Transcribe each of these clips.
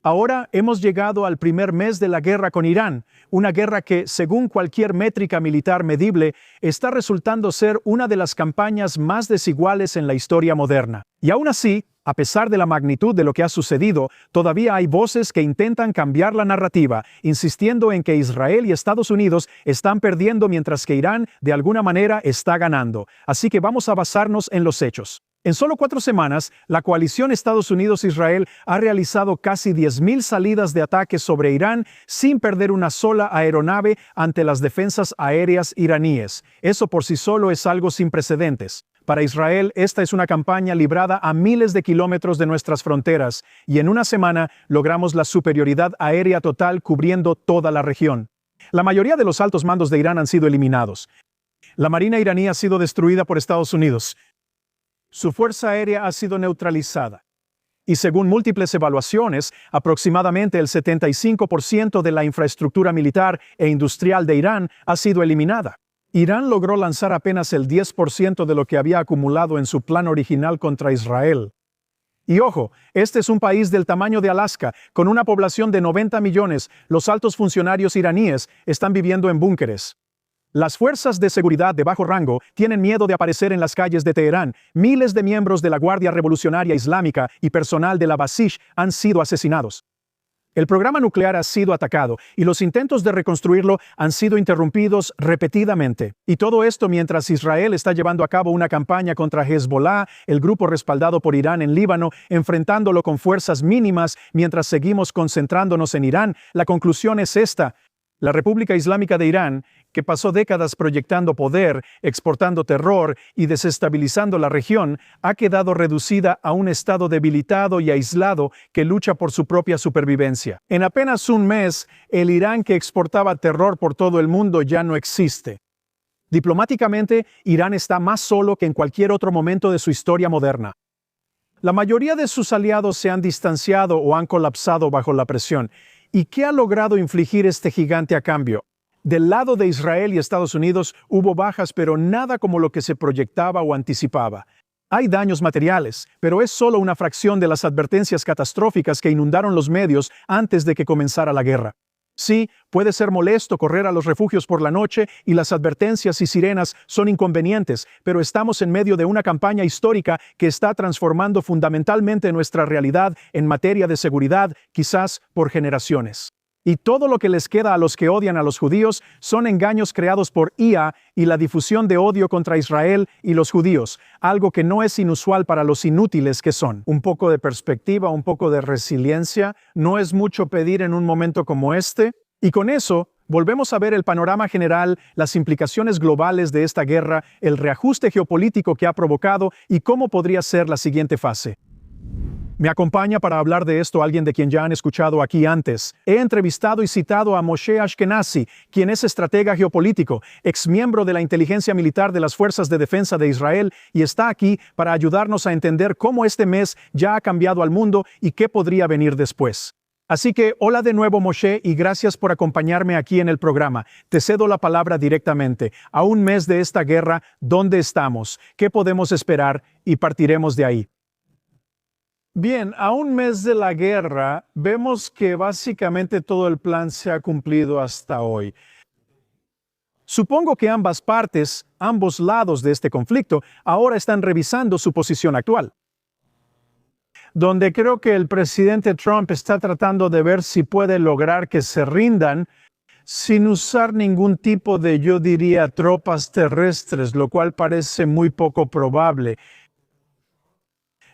Ahora hemos llegado al primer mes de la guerra con Irán, una guerra que, según cualquier métrica militar medible, está resultando ser una de las campañas más desiguales en la historia moderna. Y aún así, a pesar de la magnitud de lo que ha sucedido, todavía hay voces que intentan cambiar la narrativa, insistiendo en que Israel y Estados Unidos están perdiendo mientras que Irán, de alguna manera, está ganando. Así que vamos a basarnos en los hechos. En solo 4 semanas, la coalición Estados Unidos-Israel ha realizado casi 10.000 salidas de ataques sobre Irán sin perder una sola aeronave ante las defensas aéreas iraníes. Eso por sí solo es algo sin precedentes. Para Israel, esta es una campaña librada a miles de kilómetros de nuestras fronteras, y en una semana logramos la superioridad aérea total cubriendo toda la región. La mayoría de los altos mandos de Irán han sido eliminados. La marina iraní ha sido destruida por Estados Unidos. Su fuerza aérea ha sido neutralizada. Y según múltiples evaluaciones, aproximadamente el 75% de la infraestructura militar e industrial de Irán ha sido eliminada. Irán logró lanzar apenas el 10% de lo que había acumulado en su plan original contra Israel. Y ojo, este es un país del tamaño de Alaska, con una población de 90 millones. Los altos funcionarios iraníes están viviendo en búnkeres. Las fuerzas de seguridad de bajo rango tienen miedo de aparecer en las calles de Teherán. Miles de miembros de la Guardia Revolucionaria Islámica y personal de la Basish han sido asesinados. El programa nuclear ha sido atacado y los intentos de reconstruirlo han sido interrumpidos repetidamente. Y todo esto mientras Israel está llevando a cabo una campaña contra Hezbollah, el grupo respaldado por Irán en Líbano, enfrentándolo con fuerzas mínimas mientras seguimos concentrándonos en Irán. La conclusión es esta. La República Islámica de Irán, que pasó décadas proyectando poder, exportando terror y desestabilizando la región, ha quedado reducida a un estado debilitado y aislado que lucha por su propia supervivencia. En apenas un mes, el Irán que exportaba terror por todo el mundo ya no existe. Diplomáticamente, Irán está más solo que en cualquier otro momento de su historia moderna. La mayoría de sus aliados se han distanciado o han colapsado bajo la presión. ¿Y qué ha logrado infligir este gigante a cambio? Del lado de Israel y Estados Unidos hubo bajas, pero nada como lo que se proyectaba o anticipaba. Hay daños materiales, pero es solo una fracción de las advertencias catastróficas que inundaron los medios antes de que comenzara la guerra. Sí, puede ser molesto correr a los refugios por la noche y las advertencias y sirenas son inconvenientes, pero estamos en medio de una campaña histórica que está transformando fundamentalmente nuestra realidad en materia de seguridad, quizás por generaciones. Y todo lo que les queda a los que odian a los judíos son engaños creados por IA y la difusión de odio contra Israel y los judíos, algo que no es inusual para los inútiles que son. Un poco de perspectiva, un poco de resiliencia, no es mucho pedir en un momento como este. Y con eso, volvemos a ver el panorama general, las implicaciones globales de esta guerra, el reajuste geopolítico que ha provocado y cómo podría ser la siguiente fase. Me acompaña para hablar de esto alguien de quien ya han escuchado aquí antes. He entrevistado y citado a Moshe Ashkenazi, quien es estratega geopolítico, exmiembro de la inteligencia militar de las Fuerzas de Defensa de Israel, y está aquí para ayudarnos a entender cómo este mes ya ha cambiado al mundo y qué podría venir después. Así que, hola de nuevo Moshe y gracias por acompañarme aquí en el programa. Te cedo la palabra directamente. A un mes de esta guerra, ¿dónde estamos? ¿Qué podemos esperar? Y partiremos de ahí. Bien, a un mes de la guerra, vemos que básicamente todo el plan se ha cumplido hasta hoy. Supongo que ambas partes, ambos lados de este conflicto, ahora están revisando su posición actual. Donde creo que el presidente Trump está tratando de ver si puede lograr que se rindan sin usar ningún tipo de, yo diría, tropas terrestres, lo cual parece muy poco probable.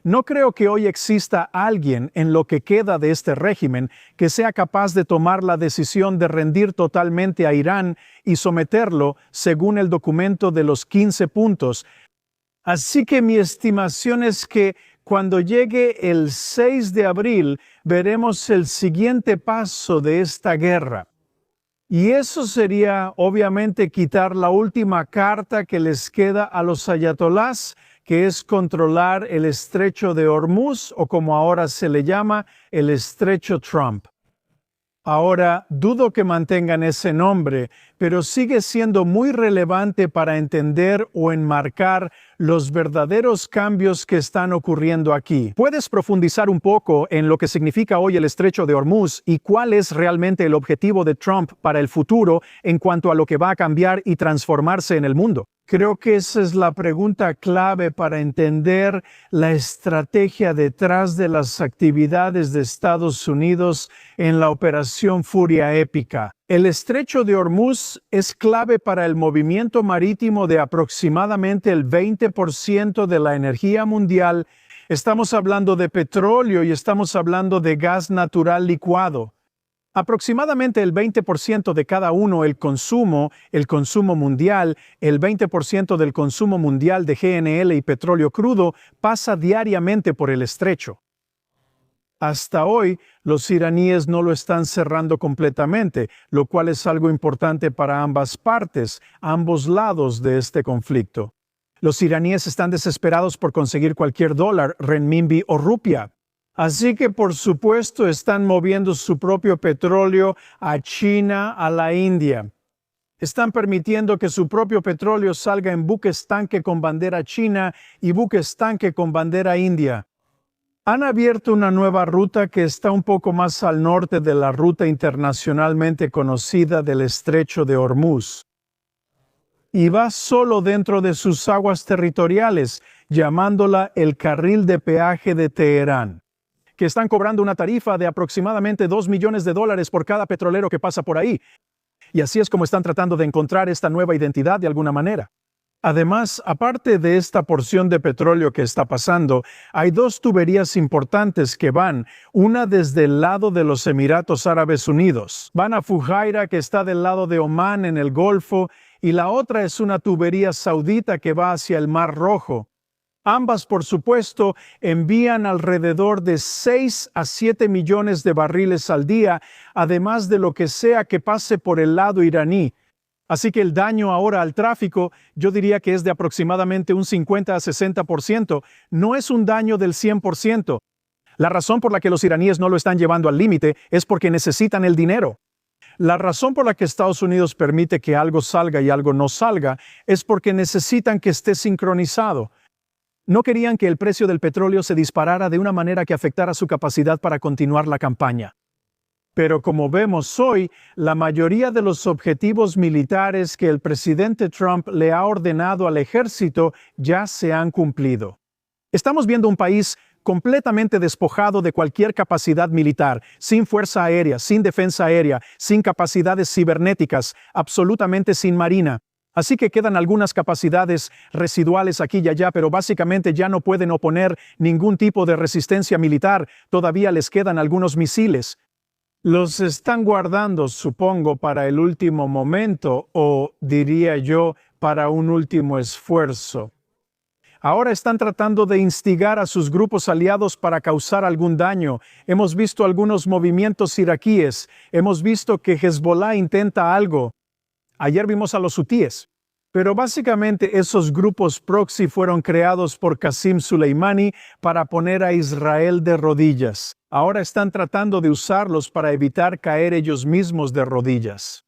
No creo que hoy exista alguien en lo que queda de este régimen que sea capaz de tomar la decisión de rendir totalmente a Irán y someterlo según el documento de los 15 puntos. Así que mi estimación es que cuando llegue el 6 de abril veremos el siguiente paso de esta guerra. Y eso sería, obviamente, quitar la última carta que les queda a los ayatolás, que es controlar el estrecho de Hormuz, o como ahora se le llama, el estrecho Trump. Ahora, dudo que mantengan ese nombre, pero sigue siendo muy relevante para entender o enmarcar los verdaderos cambios que están ocurriendo aquí. ¿Puedes profundizar un poco en lo que significa hoy el Estrecho de Hormuz y cuál es realmente el objetivo de Trump para el futuro en cuanto a lo que va a cambiar y transformarse en el mundo? Creo que esa es la pregunta clave para entender la estrategia detrás de las actividades de Estados Unidos en la Operación Furia Épica. El Estrecho de Hormuz es clave para el movimiento marítimo de aproximadamente el 20% de la energía mundial. Estamos hablando de petróleo y estamos hablando de gas natural licuado. Aproximadamente el 20% de cada uno el consumo mundial, el 20% del consumo mundial de GNL y petróleo crudo pasa diariamente por el estrecho. Hasta hoy, los iraníes no lo están cerrando completamente, lo cual es algo importante para ambas partes, ambos lados de este conflicto. Los iraníes están desesperados por conseguir cualquier dólar, renminbi o rupia. Así que, por supuesto, están moviendo su propio petróleo a China, a la India. Están permitiendo que su propio petróleo salga en buques tanque con bandera china y buques tanque con bandera india. Han abierto una nueva ruta que está un poco más al norte de la ruta internacionalmente conocida del Estrecho de Hormuz. Y va solo dentro de sus aguas territoriales, llamándola el carril de peaje de Teherán, que están cobrando una tarifa de aproximadamente $2 millones por cada petrolero que pasa por ahí. Y así es como están tratando de encontrar esta nueva identidad de alguna manera. Además, aparte de esta porción de petróleo que está pasando, hay dos tuberías importantes que van, una desde el lado de los Emiratos Árabes Unidos. Van a Fujairah, que está del lado de Omán en el Golfo, y la otra es una tubería saudita que va hacia el Mar Rojo. Ambas, por supuesto, envían alrededor de 6 a 7 millones de barriles al día, además de lo que sea que pase por el lado iraní. Así que el daño ahora al tráfico, yo diría que es de aproximadamente un 50 a 60%, no es un daño del 100%. La razón por la que los iraníes no lo están llevando al límite es porque necesitan el dinero. La razón por la que Estados Unidos permite que algo salga y algo no salga es porque necesitan que esté sincronizado. No querían que el precio del petróleo se disparara de una manera que afectara su capacidad para continuar la campaña. Pero como vemos hoy, la mayoría de los objetivos militares que el presidente Trump le ha ordenado al ejército ya se han cumplido. Estamos viendo un país completamente despojado de cualquier capacidad militar, sin fuerza aérea, sin defensa aérea, sin capacidades cibernéticas, absolutamente sin marina. Así que quedan algunas capacidades residuales aquí y allá, pero básicamente ya no pueden oponer ningún tipo de resistencia militar. Todavía les quedan algunos misiles. Los están guardando, supongo, para el último momento, o diría yo, para un último esfuerzo. Ahora están tratando de instigar a sus grupos aliados para causar algún daño. Hemos visto algunos movimientos iraquíes. Hemos visto que Hezbollah intenta algo. Ayer vimos a los hutíes. Pero básicamente esos grupos proxy fueron creados por Qasem Soleimani para poner a Israel de rodillas. Ahora están tratando de usarlos para evitar caer ellos mismos de rodillas.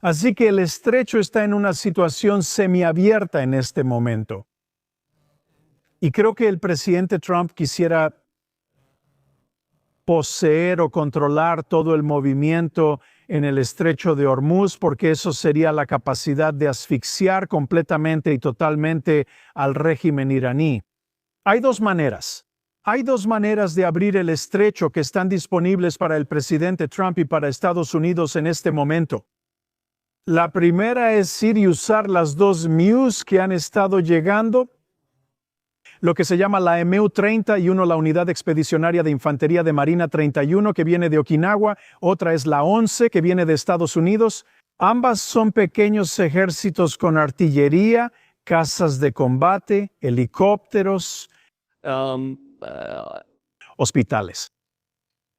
Así que el estrecho está en una situación semiabierta en este momento. Y creo que el presidente Trump quisiera poseer o controlar todo el movimiento en el Estrecho de Hormuz, porque eso sería la capacidad de asfixiar completamente y totalmente al régimen iraní. Hay dos maneras. Hay dos maneras de abrir el estrecho que están disponibles para el presidente Trump y para Estados Unidos en este momento. La primera es ir y usar las dos MUs que han estado llegando, lo que se llama la MU-30 y la Unidad Expedicionaria de Infantería de Marina 31 que viene de Okinawa, otra es la 11 que viene de Estados Unidos. Ambas son pequeños ejércitos con artillería, cazas de combate, helicópteros, hospitales.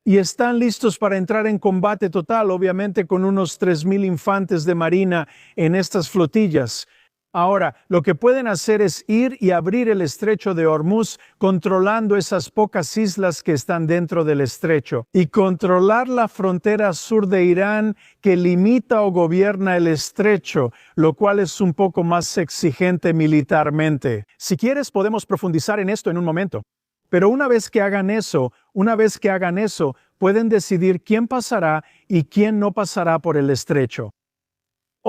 Y están listos para entrar en combate total, obviamente con unos 3,000 infantes de marina en estas flotillas. Ahora, lo que pueden hacer es ir y abrir el estrecho de Hormuz, controlando esas pocas islas que están dentro del estrecho, y controlar la frontera sur de Irán que limita o gobierna el estrecho, lo cual es un poco más exigente militarmente. Si quieres, podemos profundizar en esto en un momento. Pero una vez que hagan eso, pueden decidir quién pasará y quién no pasará por el estrecho.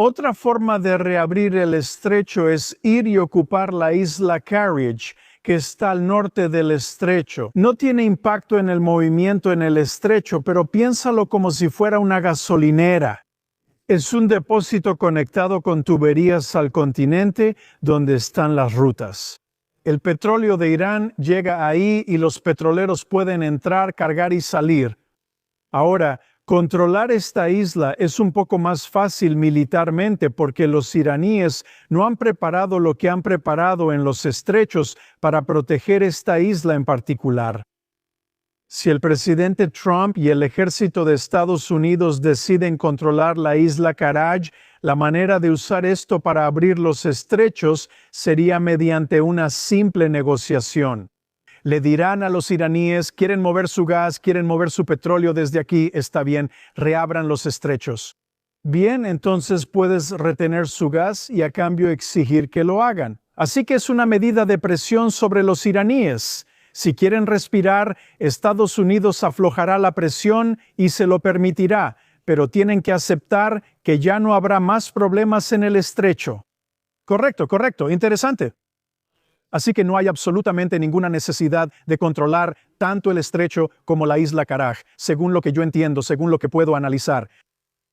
Otra forma de reabrir el estrecho es ir y ocupar la isla Carriage, que está al norte del estrecho. No tiene impacto en el movimiento en el estrecho, pero piénsalo como si fuera una gasolinera. Es un depósito conectado con tuberías al continente donde están las rutas. El petróleo de Irán llega ahí y los petroleros pueden entrar, cargar y salir. Ahora, controlar esta isla es un poco más fácil militarmente porque los iraníes no han preparado lo que han preparado en los estrechos para proteger esta isla en particular. Si el presidente Trump y el ejército de Estados Unidos deciden controlar la isla Karaj, la manera de usar esto para abrir los estrechos sería mediante una simple negociación. Le dirán a los iraníes, quieren mover su gas, quieren mover su petróleo desde aquí, está bien, reabran los estrechos. Bien, entonces puedes retener su gas y a cambio exigir que lo hagan. Así que es una medida de presión sobre los iraníes. Si quieren respirar, Estados Unidos aflojará la presión y se lo permitirá, pero tienen que aceptar que ya no habrá más problemas en el estrecho. Correcto, interesante. Así que no hay absolutamente ninguna necesidad de controlar tanto el estrecho como la isla Karaj, según lo que yo entiendo, según lo que puedo analizar.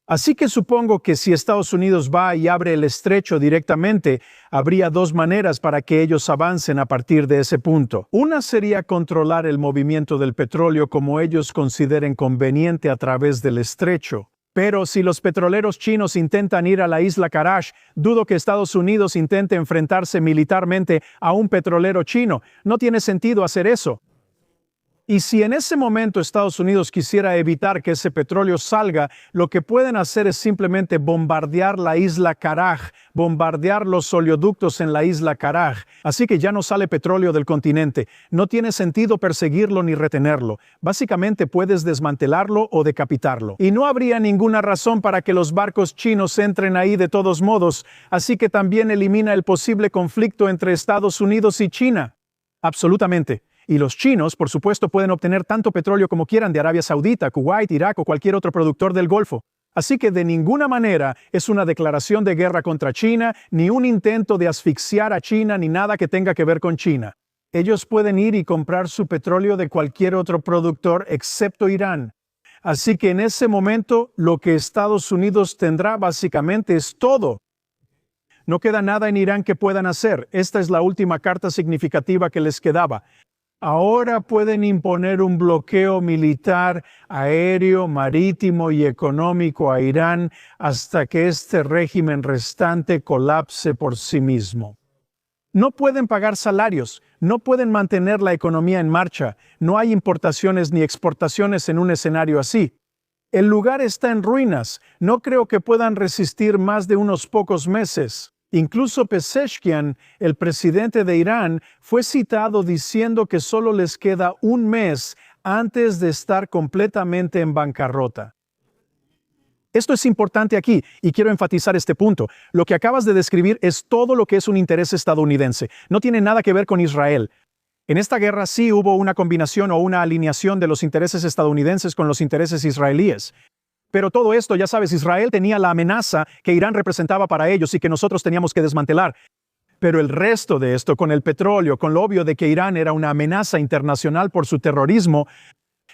Así que supongo que si Estados Unidos va y abre el estrecho directamente, habría dos maneras para que ellos avancen a partir de ese punto. Una sería controlar el movimiento del petróleo como ellos consideren conveniente a través del estrecho. Pero si los petroleros chinos intentan ir a la isla Karaj, dudo que Estados Unidos intente enfrentarse militarmente a un petrolero chino. No tiene sentido hacer eso. Y si en ese momento Estados Unidos quisiera evitar que ese petróleo salga, lo que pueden hacer es simplemente bombardear la isla Karaj, bombardear los oleoductos en la isla Karaj. Así que ya no sale petróleo del continente. No tiene sentido perseguirlo ni retenerlo. Básicamente puedes desmantelarlo o decapitarlo. Y no habría ninguna razón para que los barcos chinos entren ahí de todos modos. Así que también elimina el posible conflicto entre Estados Unidos y China. Absolutamente. Y los chinos, por supuesto, pueden obtener tanto petróleo como quieran de Arabia Saudita, Kuwait, Irak o cualquier otro productor del Golfo. Así que de ninguna manera es una declaración de guerra contra China, ni un intento de asfixiar a China, ni nada que tenga que ver con China. Ellos pueden ir y comprar su petróleo de cualquier otro productor excepto Irán. Así que en ese momento lo que Estados Unidos tendrá básicamente es todo. No queda nada en Irán que puedan hacer. Esta es la última carta significativa que les quedaba. Ahora pueden imponer un bloqueo militar, aéreo, marítimo y económico a Irán hasta que este régimen restante colapse por sí mismo. No pueden pagar salarios, no pueden mantener la economía en marcha, no hay importaciones ni exportaciones en un escenario así. El lugar está en ruinas, no creo que puedan resistir más de unos pocos meses. Incluso Pezeshkian, el presidente de Irán, fue citado diciendo que solo les queda un mes antes de estar completamente en bancarrota. Esto es importante aquí y quiero enfatizar este punto. Lo que acabas de describir es todo lo que es un interés estadounidense. No tiene nada que ver con Israel. En esta guerra sí hubo una combinación o una alineación de los intereses estadounidenses con los intereses israelíes. Pero todo esto, ya sabes, Israel tenía la amenaza que Irán representaba para ellos y que nosotros teníamos que desmantelar. Pero el resto de esto, con el petróleo, con lo obvio de que Irán era una amenaza internacional por su terrorismo,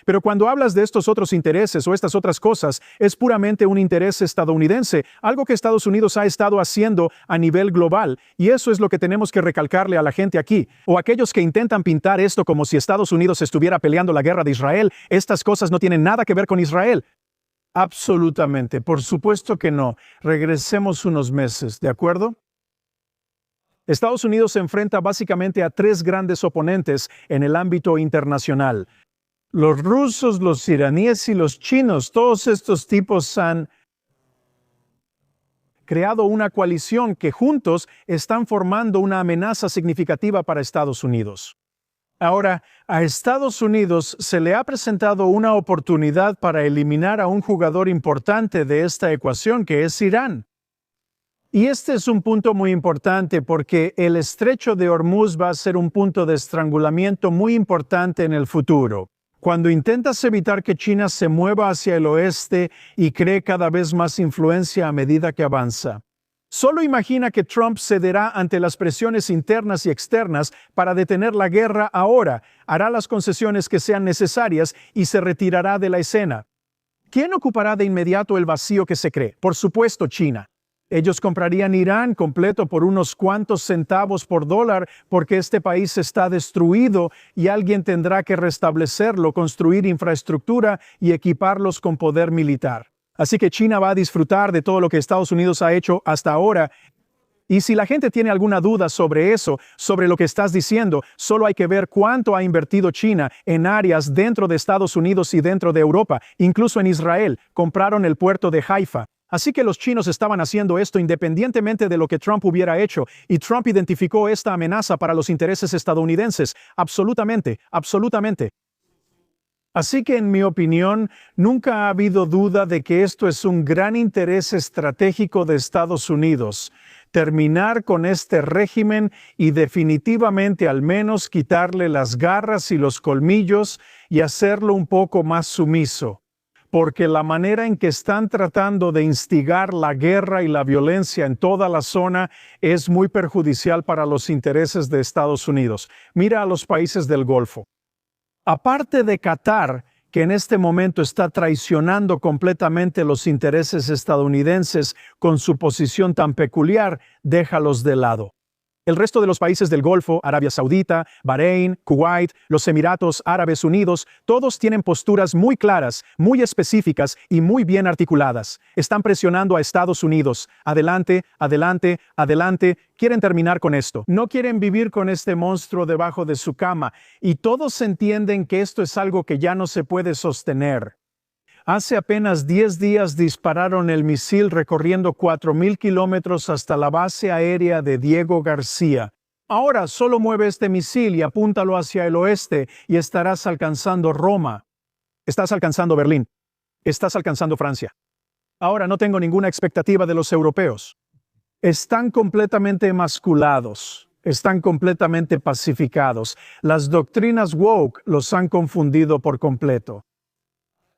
pero cuando hablas de estos otros intereses o estas otras cosas, es puramente un interés estadounidense, algo que Estados Unidos ha estado haciendo a nivel global, y eso es lo que tenemos que recalcarle a la gente aquí, o aquellos que intentan pintar esto como si Estados Unidos estuviera peleando la guerra de Israel. Estas cosas no tienen nada que ver con Israel. Absolutamente, por supuesto que no. Regresemos unos meses, ¿de acuerdo? Estados Unidos se enfrenta básicamente a tres grandes oponentes en el ámbito internacional. Los rusos, los iraníes y los chinos, todos estos tipos han creado una coalición que juntos están formando una amenaza significativa para Estados Unidos. Ahora, a Estados Unidos se le ha presentado una oportunidad para eliminar a un jugador importante de esta ecuación, que es Irán. Y este es un punto muy importante porque el estrecho de Hormuz va a ser un punto de estrangulamiento muy importante en el futuro. Cuando intentas evitar que China se mueva hacia el oeste y cree cada vez más influencia a medida que avanza. Solo imagina que Trump cederá ante las presiones internas y externas para detener la guerra ahora, hará las concesiones que sean necesarias y se retirará de la escena. ¿Quién ocupará de inmediato el vacío que se cree? Por supuesto, China. Ellos comprarían Irán completo por unos cuantos centavos por dólar porque este país está destruido y alguien tendrá que restablecerlo, construir infraestructura y equiparlos con poder militar. Así que China va a disfrutar de todo lo que Estados Unidos ha hecho hasta ahora. Y si la gente tiene alguna duda sobre eso, sobre lo que estás diciendo, solo hay que ver cuánto ha invertido China en áreas dentro de Estados Unidos y dentro de Europa, incluso en Israel. Compraron el puerto de Haifa. Así que los chinos estaban haciendo esto independientemente de lo que Trump hubiera hecho, y Trump identificó esta amenaza para los intereses estadounidenses. Absolutamente, absolutamente. Así que, en mi opinión, nunca ha habido duda de que esto es un gran interés estratégico de Estados Unidos. Terminar con este régimen y definitivamente al menos quitarle las garras y los colmillos y hacerlo un poco más sumiso. Porque la manera en que están tratando de instigar la guerra y la violencia en toda la zona es muy perjudicial para los intereses de Estados Unidos. Mira a los países del Golfo. Aparte de Qatar, que en este momento está traicionando completamente los intereses estadounidenses con su posición tan peculiar, déjalos de lado. El resto de los países del Golfo, Arabia Saudita, Bahrein, Kuwait, los Emiratos Árabes Unidos, todos tienen posturas muy claras, muy específicas y muy bien articuladas. Están presionando a Estados Unidos. Adelante, adelante, adelante. Quieren terminar con esto. No quieren vivir con este monstruo debajo de su cama. Y todos entienden que esto es algo que ya no se puede sostener. Hace apenas 10 días dispararon el misil recorriendo 4,000 kilómetros hasta la base aérea de Diego García. Ahora solo mueve este misil y apúntalo hacia el oeste y estarás alcanzando Roma. Estás alcanzando Berlín. Estás alcanzando Francia. Ahora no tengo ninguna expectativa de los europeos. Están completamente emasculados. Están completamente pacificados. Las doctrinas woke los han confundido por completo.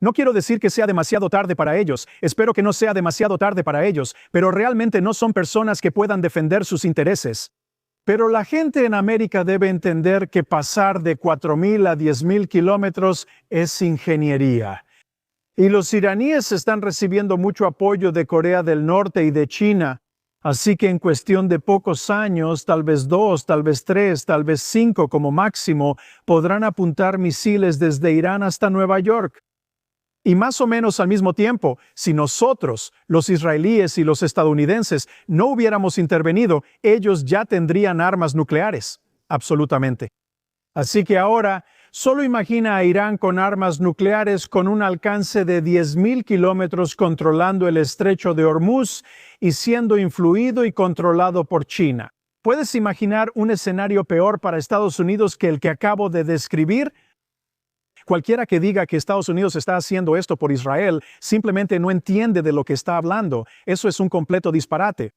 No quiero decir que sea demasiado tarde para ellos, espero que no sea demasiado tarde para ellos, pero realmente no son personas que puedan defender sus intereses. Pero la gente en América debe entender que pasar de 4,000 a 10,000 kilómetros es ingeniería. Y los iraníes están recibiendo mucho apoyo de Corea del Norte y de China. Así que en cuestión de pocos años, tal vez 2, tal vez 3, tal vez 5 como máximo, podrán apuntar misiles desde Irán hasta Nueva York. Y más o menos al mismo tiempo, si nosotros, los israelíes y los estadounidenses, no hubiéramos intervenido, ellos ya tendrían armas nucleares. Absolutamente. Así que ahora, solo imagina a Irán con armas nucleares con un alcance de 10,000 kilómetros controlando el estrecho de Hormuz y siendo influido y controlado por China. ¿Puedes imaginar un escenario peor para Estados Unidos que el que acabo de describir? Cualquiera que diga que Estados Unidos está haciendo esto por Israel simplemente no entiende de lo que está hablando. Eso es un completo disparate.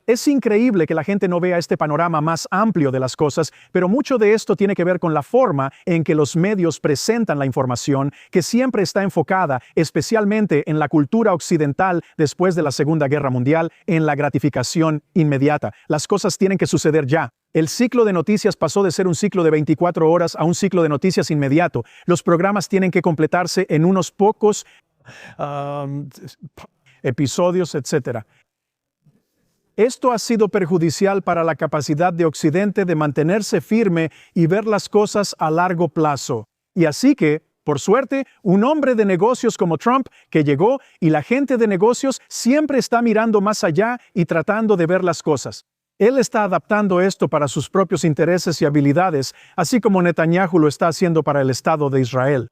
Es increíble que la gente no vea este panorama más amplio de las cosas, pero mucho de esto tiene que ver con la forma en que los medios presentan la información, que siempre está enfocada, especialmente en la cultura occidental después de la Segunda Guerra Mundial, en la gratificación inmediata. Las cosas tienen que suceder ya. El ciclo de noticias pasó de ser un ciclo de 24 horas a un ciclo de noticias inmediato. Los programas tienen que completarse en unos pocos episodios, etc. Esto ha sido perjudicial para la capacidad de Occidente de mantenerse firme y ver las cosas a largo plazo. Y así que, por suerte, un hombre de negocios como Trump que llegó y la gente de negocios siempre está mirando más allá y tratando de ver las cosas. Él está adaptando esto para sus propios intereses y habilidades, así como Netanyahu lo está haciendo para el Estado de Israel.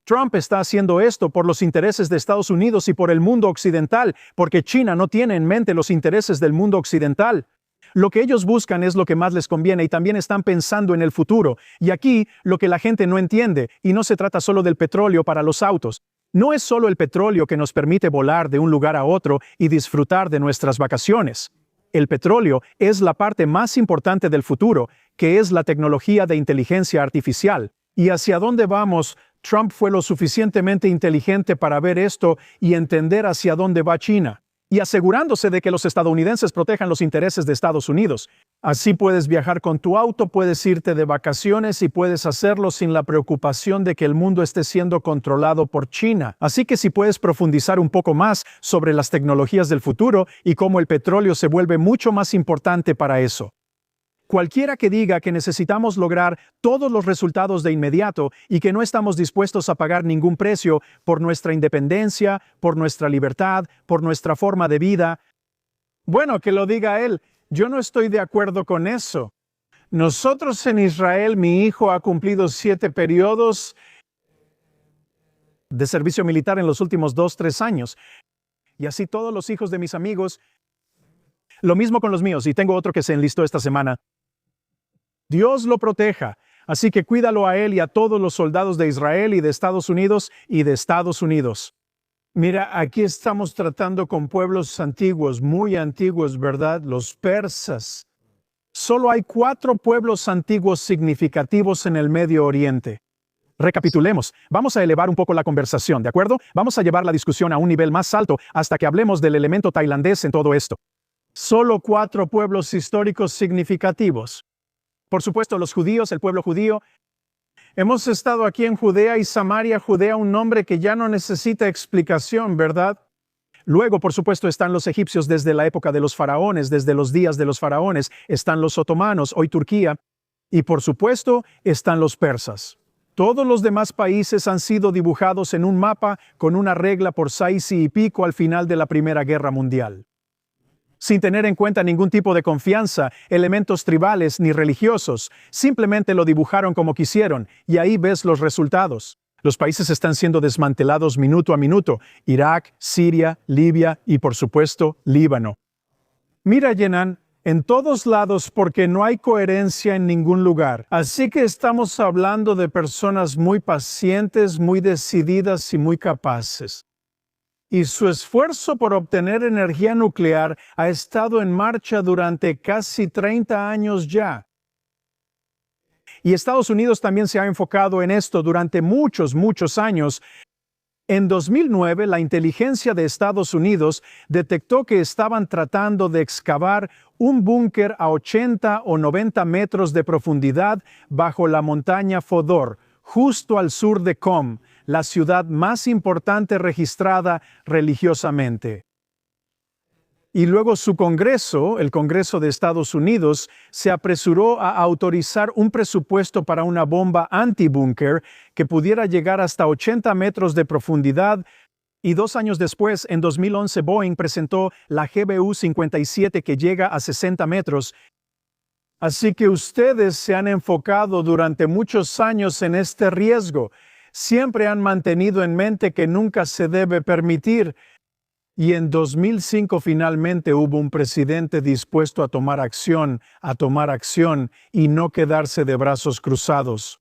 Trump está haciendo esto por los intereses de Estados Unidos y por el mundo occidental, porque China no tiene en mente los intereses del mundo occidental. Lo que ellos buscan es lo que más les conviene y también están pensando en el futuro. Y aquí lo que la gente no entiende, y no se trata solo del petróleo para los autos. No es solo el petróleo que nos permite volar de un lugar a otro y disfrutar de nuestras vacaciones. El petróleo es la parte más importante del futuro, que es la tecnología de inteligencia artificial. ¿Y hacia dónde vamos? Trump fue lo suficientemente inteligente para ver esto y entender hacia dónde va China, y asegurándose de que los estadounidenses protejan los intereses de Estados Unidos. Así puedes viajar con tu auto, puedes irte de vacaciones y puedes hacerlo sin la preocupación de que el mundo esté siendo controlado por China. Así que si puedes profundizar un poco más sobre las tecnologías del futuro y cómo el petróleo se vuelve mucho más importante para eso. Cualquiera que diga que necesitamos lograr todos los resultados de inmediato y que no estamos dispuestos a pagar ningún precio por nuestra independencia, por nuestra libertad, por nuestra forma de vida, bueno, que lo diga él. Yo no estoy de acuerdo con eso. Nosotros en Israel, mi hijo ha cumplido 7 periodos de servicio militar en los últimos 2, 3 años. Y así todos los hijos de mis amigos. Lo mismo con los míos, y tengo otro que se enlistó esta semana. Dios lo proteja, así que cuídalo a él y a todos los soldados de Israel y de Estados Unidos y de Estados Unidos. Mira, aquí estamos tratando con pueblos antiguos, muy antiguos, ¿verdad? Los persas. Solo hay 4 pueblos antiguos significativos en el Medio Oriente. Recapitulemos. Vamos a elevar un poco la conversación, ¿de acuerdo? Vamos a llevar la discusión a un nivel más alto hasta que hablemos del elemento tailandés en todo esto. Solo 4 pueblos históricos significativos. Por supuesto, los judíos, el pueblo judío. Hemos estado aquí en Judea y Samaria, Judea, un nombre que ya no necesita explicación, ¿verdad? Luego, por supuesto, están los egipcios desde la época de los faraones, desde los días de los faraones. Están los otomanos, hoy Turquía. Y por supuesto, están los persas. Todos los demás países han sido dibujados en un mapa con una regla por 6 y pico al final de la Primera Guerra Mundial. Sin tener en cuenta ningún tipo de confianza, elementos tribales ni religiosos, simplemente lo dibujaron como quisieron, y ahí ves los resultados. Los países están siendo desmantelados minuto a minuto: Irak, Siria, Libia y, por supuesto, Líbano. Mira, Yenan, en todos lados porque no hay coherencia en ningún lugar. Así que estamos hablando de personas muy pacientes, muy decididas y muy capaces. Y su esfuerzo por obtener energía nuclear ha estado en marcha durante casi 30 años ya. Y Estados Unidos también se ha enfocado en esto durante muchos, muchos años. En 2009, la inteligencia de Estados Unidos detectó que estaban tratando de excavar un búnker a 80 o 90 metros de profundidad bajo la montaña Fodor, justo al sur de Qom, la ciudad más importante registrada religiosamente. Y luego su Congreso, el Congreso de Estados Unidos, se apresuró a autorizar un presupuesto para una bomba antibúnker que pudiera llegar hasta 80 metros de profundidad. Y 2 años después, en 2011, Boeing presentó la GBU-57 que llega a 60 metros. Así que ustedes se han enfocado durante muchos años en este riesgo. Siempre han mantenido en mente que nunca se debe permitir. Y en 2005 finalmente hubo un presidente dispuesto a tomar acción y no quedarse de brazos cruzados.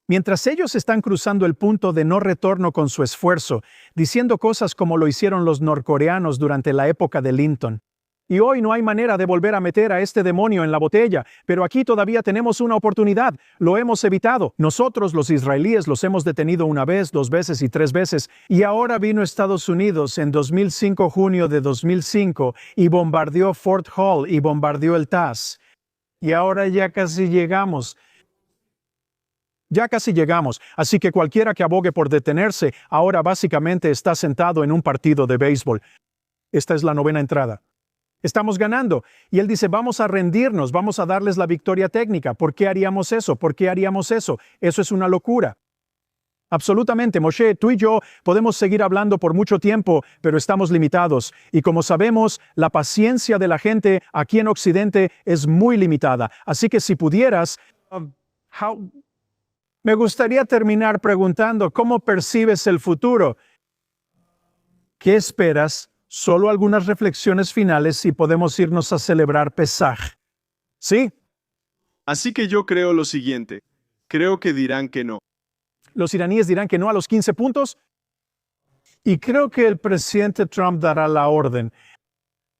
Mientras ellos están cruzando el punto de no retorno con su esfuerzo, diciendo cosas como lo hicieron los norcoreanos durante la época de Lincoln. Y hoy no hay manera de volver a meter a este demonio en la botella, pero aquí todavía tenemos una oportunidad. Lo hemos evitado. Nosotros, los israelíes, los hemos detenido 1 vez, 2 veces y 3 veces. Y ahora vino Estados Unidos en 2005, junio de 2005, y bombardeó Fort Hall y bombardeó el TASS. Y ahora ya casi llegamos. Así que cualquiera que abogue por detenerse, ahora básicamente está sentado en un partido de béisbol. Esta es la 9ª entrada. Estamos ganando. Y él dice, vamos a rendirnos, vamos a darles la victoria técnica. ¿Por qué haríamos eso? ¿Por qué haríamos eso? Eso es una locura. Absolutamente, Moshe, tú y yo podemos seguir hablando por mucho tiempo, pero estamos limitados. Y como sabemos, la paciencia de la gente aquí en Occidente es muy limitada. Así que si pudieras... Me gustaría terminar preguntando, ¿cómo percibes el futuro? ¿Qué esperas? Solo algunas reflexiones finales y podemos irnos a celebrar Pesaj. ¿Sí? Así que yo creo lo siguiente. Creo que dirán que no. Los iraníes dirán que no a los 15 puntos. Y creo que el presidente Trump dará la orden.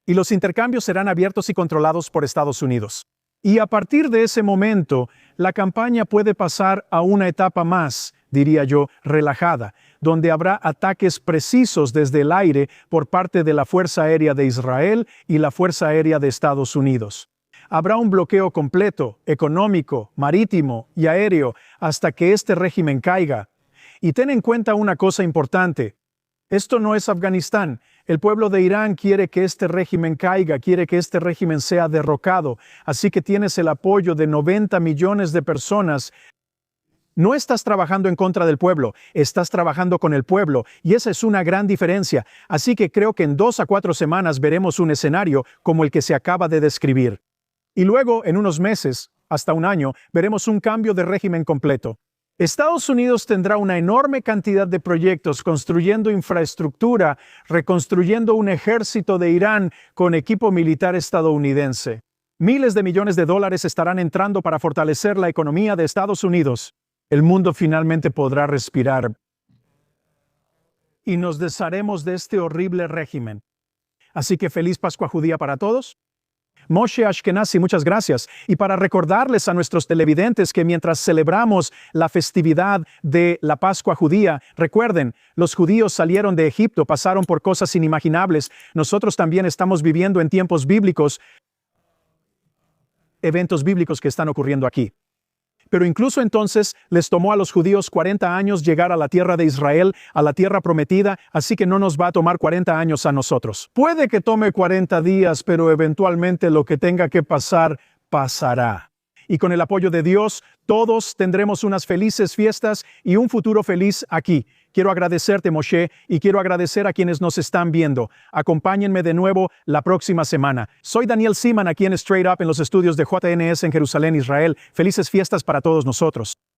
Y los intercambios serán abiertos y controlados por Estados Unidos. Y a partir de ese momento, la campaña puede pasar a una etapa más, diría yo, relajada, donde habrá ataques precisos desde el aire por parte de la Fuerza Aérea de Israel y la Fuerza Aérea de Estados Unidos. Habrá un bloqueo completo, económico, marítimo y aéreo, hasta que este régimen caiga. Y ten en cuenta una cosa importante. Esto no es Afganistán. El pueblo de Irán quiere que este régimen caiga, quiere que este régimen sea derrocado. Así que tienes el apoyo de 90 millones de personas. No estás trabajando en contra del pueblo, estás trabajando con el pueblo, y esa es una gran diferencia. Así que creo que en 2 a 4 semanas veremos un escenario como el que se acaba de describir. Y luego, en unos meses, hasta un año, veremos un cambio de régimen completo. Estados Unidos tendrá una enorme cantidad de proyectos construyendo infraestructura, reconstruyendo un ejército de Irán con equipo militar estadounidense. Miles de millones de dólares estarán entrando para fortalecer la economía de Estados Unidos. El mundo finalmente podrá respirar. Y nos desharemos de este horrible régimen. Así que feliz Pascua Judía para todos. Moshe Ashkenazi, muchas gracias. Y para recordarles a nuestros televidentes que mientras celebramos la festividad de la Pascua judía, recuerden, los judíos salieron de Egipto, pasaron por cosas inimaginables. Nosotros también estamos viviendo en tiempos bíblicos, eventos bíblicos que están ocurriendo aquí. Pero incluso entonces les tomó a los judíos 40 años llegar a la tierra de Israel, a la tierra prometida, así que no nos va a tomar 40 años a nosotros. Puede que tome 40 días, pero eventualmente lo que tenga que pasar, pasará. Y con el apoyo de Dios, todos tendremos unas felices fiestas y un futuro feliz aquí. Quiero agradecerte, Moshe, y quiero agradecer a quienes nos están viendo. Acompáñenme de nuevo la próxima semana. Soy Daniel Seaman aquí en Straight Up en los estudios de JNS en Jerusalén, Israel. Felices fiestas para todos nosotros.